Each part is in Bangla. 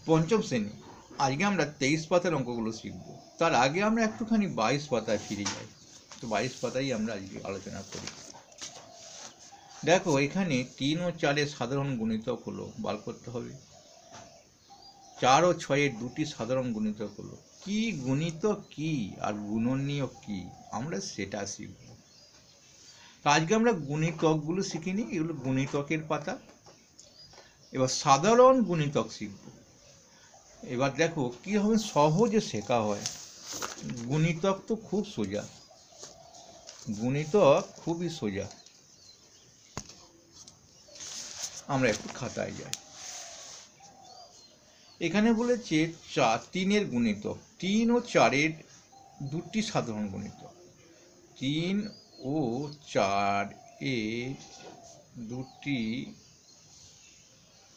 পঞ্চম শ্রেণী। আজকে আমরা 23 পাতার অঙ্কগুলো শিখব। তার আগে আমরা একটুখানি 22 পাতায় ফিরে যাই। তো 22 পাতাই আমরা আজকে আলোচনা করি। দেখো, এখানে 3 ও 4 সাধারণ গুণিতক হলো, বার করতে হবে। 4 ও 6 দুটি সাধারণ গুণিতক হলো। কি গুণিতক কি আর গুণনীয়ক কি, আমরা সেটা শিখব। তো আজকে আমরা গুণিতকগুলো শিখিনি, এগুলো গুণিতকের পাতা। এবার সাধারণ গুণিতক শিখব। এবার দেখো কীভাবে সহজে শেখা হয়। গুণিতক তো খুব সোজা, গুণিতক খুবই সোজা। আমরা একটু খাতায় যাই। এখানে বলেছে 3 গুণিতক। 3 ও 4 দুটি সাধারণ গুণিতক। 3 ও 4 দুটি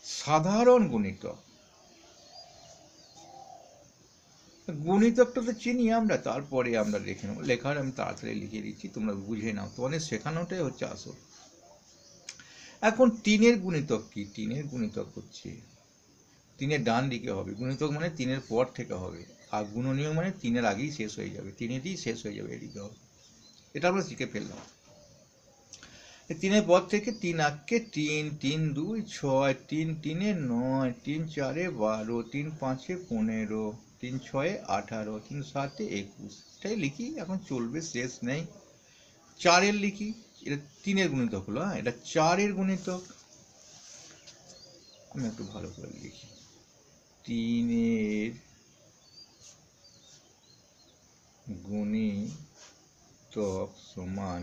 সাধারণ গুণিতক। গুণিতকটা তো চিনি আমরা, তারপরে আমরা লিখে নেব। লেখার আমি তাড়াতাড়ি লিখে দিচ্ছি, তোমরা বুঝে নাও, তোমাদের শেখানোটাই হচ্ছে আসল। এখন 3 গুণিতক কি? 3 গুণিতক হচ্ছে 3 ডান দিকে হবে। গুণিতক মানে 3 পর থেকে হবে, আর গুণনীয়ক মানে 3 আগেই শেষ হয়ে যাবে, 3 শেষ হয়ে যাবে, এদিকে হবে। এটা আমরা শিখে ফেললাম। 3 পর থেকে 3 আগে 3, 3 2 6, 3 3 9, 3 4 12, 3 5 15, 3 6 18, 3 7 21। এটাই লিখি, এখন চলবে, শেষ নেই। 4 লিখি, এটা 3 গুণিতক হলো। এটা 4 গুণিতক। আমি একটু ভালো করে লিখি। 3 গুণিতক সমান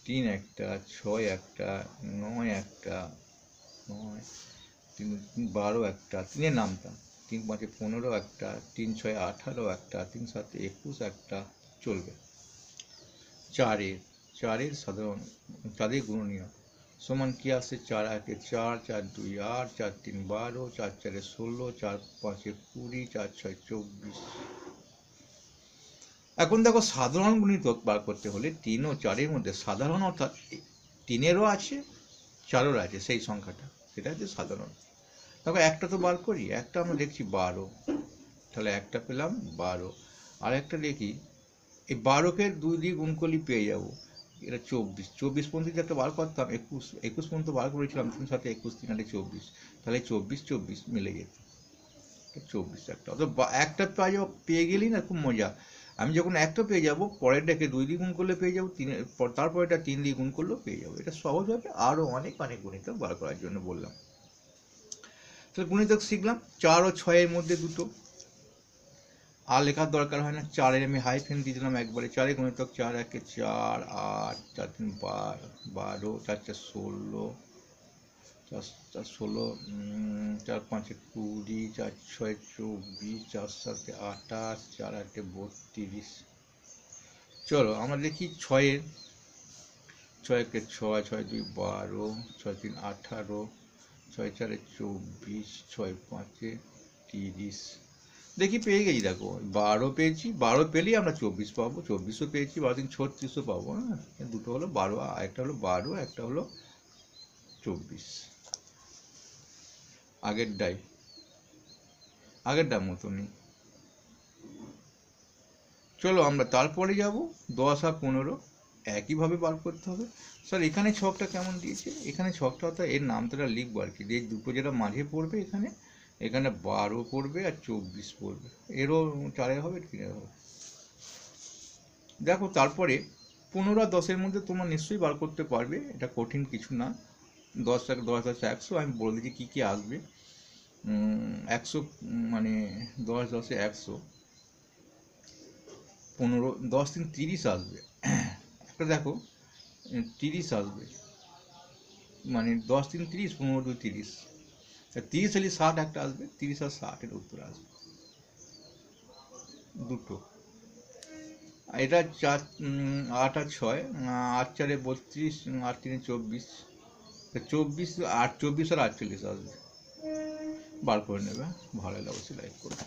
3 একটা, 6 একটা, 9 একটা, 9 3 12 একটা, 3 নামতাম, 3 5 15 একটা, 3 6 18 একটা, 3 7 21 একটা, চলবে। 4 সাধারণ, 4 গুণনীয় সমান কি আসছে? 4 1 4, 4 2 8, 4 3 12, 4 4 16, 4 5 20, 4 6 24। এখন দেখো, সাধারণ গুণিতক বার করতে হলে 3 ও 4 মধ্যে সাধারণ, অর্থাৎ 3 আছে 4 আছে, সেই সংখ্যাটা, সেটা হচ্ছে সাধারণ। দেখো, একটা তো বার করি, একটা আমরা দেখছি 12, তাহলে একটা পেলাম 12। আর একটা দেখি, এই 12কে 2 দিয়ে গুণ করলে পেয়ে যাবো, এটা 24। 24 পর্যন্ত যদি একটা বার করতাম, 21 পর্যন্ত বার করেছিলাম, 3 7 21, 3 8 24, তাহলে 24 মিলে যেত, 24 একটা। অত একটা পেয়ে গেলেই না খুব মজা। আমি যখন একটা পেয়ে যাব, পরেরটাকে 2 দিয়ে গুণ করলে পেয়ে যাবো, তারপরেটা 3 দিয়ে গুণ করলেও পেয়ে যাবো। এটা সহজ হবে। আরও অনেক গুণিতক বার করার জন্য বললাম। তাহলে গুণিতক শিখলাম। 4 ও 6 মধ্যে দুটো, আর লেখার দরকার হয় না। 4 আমি হাইফেন দিয়ে দিলাম একবারে। 4 গুণিতক 4 1 4, 8, 4 3 12, 4 4 16, 4 4 16, 4 5 20, 4 6 24, 4 7 28, 4 8 32। চলো আমরা দেখি 6 6 6, 6 2 12, 6 3 18, 6 4 24, 6 5 30। দেখি পেয়ে গেছি। দেখো, 12 পেয়েছি। 12 পেলেই আমরা 24 পাবো। 24ও পেয়েছি, 12 3 36ও পাবো। হ্যাঁ, দুটো হলো 12, একটা হলো 12, একটা হলো 24। আগেরটার মতনই। চলো আমরা তারপরে যাব 10 আর 15, একইভাবে বার করতে হবে। স্যার, এখানে ছকটা কেমন দিয়েছে? এখানে ছকটা, অর্থাৎ এর নামটা লিখবো আর কি। এই দুটো যেটা মাঝে পড়বে, এখানে 12 পড়বে আর 24 পড়বে। এরও 4 হবে, 3 হবে। দেখো, তারপরে 15 আর 10 মধ্যে তোমরা নিশ্চয়ই বার করতে পারবে, এটা কঠিন কিছু না। 10 10 100, আমি বলে দিচ্ছি কী কী আসবে। 100 মানে 10 10 100, 15 10 3 30 আসবে। একটা দেখো, 30 আসবে, মানে 10 3 30, 15 2 30, 30 হলে 60 একটা আসবে। 30 আর 60 উত্তর আসবে দুটো। এটা 4 8 আর 6, 8 4 32, 8 3 24, 24 আর 48 আসবে। বার করে নেবে, ভালো লাগবে, অবশ্যই লাইক করবে।